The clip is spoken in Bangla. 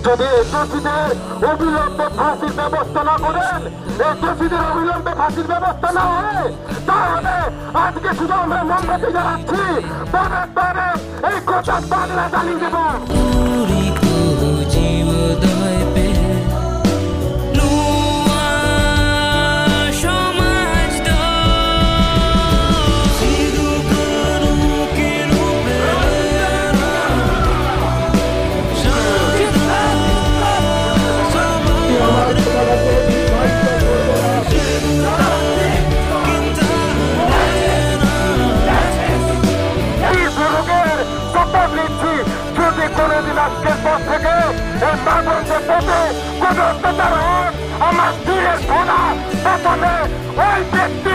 যদি এই দোষীদের অবিলম্বে ফাঁসির ব্যবস্থা না করেন, এই দোষীদের অবিলম্বে ফাঁসির ব্যবস্থা না হয়, তাহলে আজকে শুধু আমরা মোমবাতি জ্বালাচ্ছি, পরে পরে এই কথা বাংলা জ্বালিয়ে দেব। যদি কোনোদিন আজকের পর থেকে এই মাগরদের প্রতি কোনো অত্যাচার হয়, আমার দিনের খোদা প্রথমে ওই ব্যক্তি